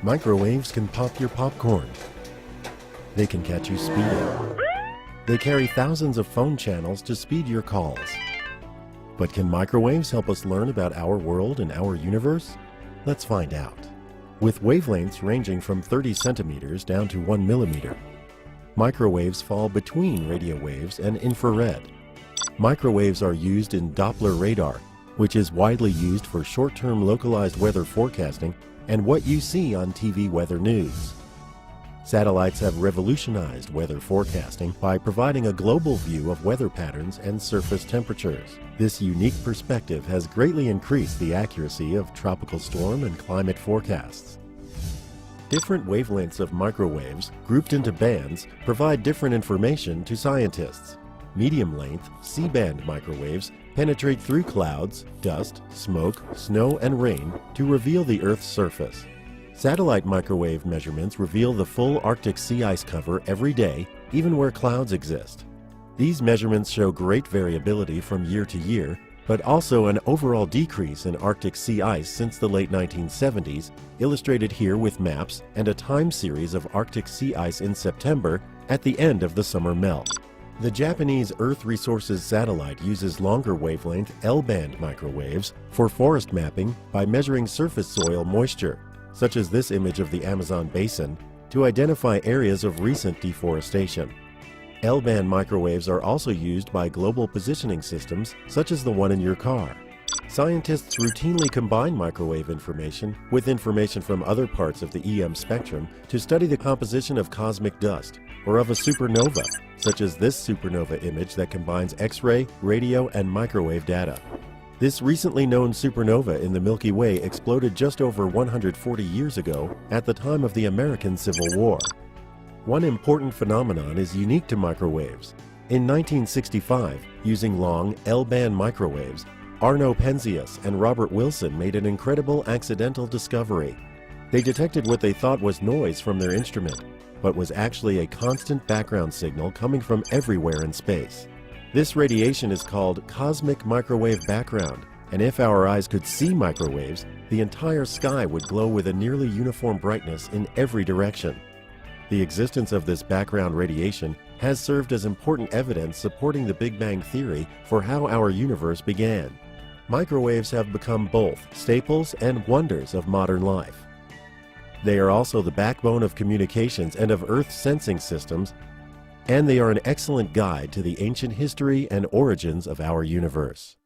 Microwaves can pop your popcorn. They can catch you speeding. They carry thousands of phone channels to speed your calls. But can microwaves help us learn about our world and our universe? Let's find out. With wavelengths ranging from 30 centimeters down to 1 millimeter, microwaves fall between radio waves and infrared. Microwaves are used in Doppler radar, which is widely used for short-term localized weather forecasting and what you see on TV weather news. Satellites have revolutionized weather forecasting by providing a global view of weather patterns and surface temperatures. This unique perspective has greatly increased the accuracy of tropical storm and climate forecasts. Different wavelengths of microwaves, grouped into bands, provide different information to scientists. Medium-length, C-band microwaves penetrate through clouds, dust, smoke, snow, and rain to reveal the Earth's surface. Satellite microwave measurements reveal the full Arctic sea ice cover every day, even where clouds exist. These measurements show great variability from year to year, but also an overall decrease in Arctic sea ice since the late 1970s, illustrated here with maps and a time series of Arctic sea ice in September at the end of the summer melt. The Japanese Earth Resources satellite uses longer wavelength L-band microwaves for forest mapping by measuring surface soil moisture, such as this image of the Amazon basin, to identify areas of recent deforestation. L-band microwaves are also used by global positioning systems, such as the one in your car. Scientists routinely combine microwave information with information from other parts of the EM spectrum to study the composition of cosmic dust or of a supernova, such as this supernova image that combines X-ray, radio, and microwave data. This recently known supernova in the Milky Way exploded just over 140 years ago at the time of the American Civil War. One important phenomenon is unique to microwaves. In 1965, using long L-band microwaves, Arno Penzias and Robert Wilson made an incredible accidental discovery. They detected what they thought was noise from their instrument, but was actually a constant background signal coming from everywhere in space. This radiation is called cosmic microwave background, and if our eyes could see microwaves, the entire sky would glow with a nearly uniform brightness in every direction. The existence of this background radiation has served as important evidence supporting the Big Bang theory for how our universe began. Microwaves have become both staples and wonders of modern life. They are also the backbone of communications and of Earth sensing systems, and they are an excellent guide to the ancient history and origins of our universe.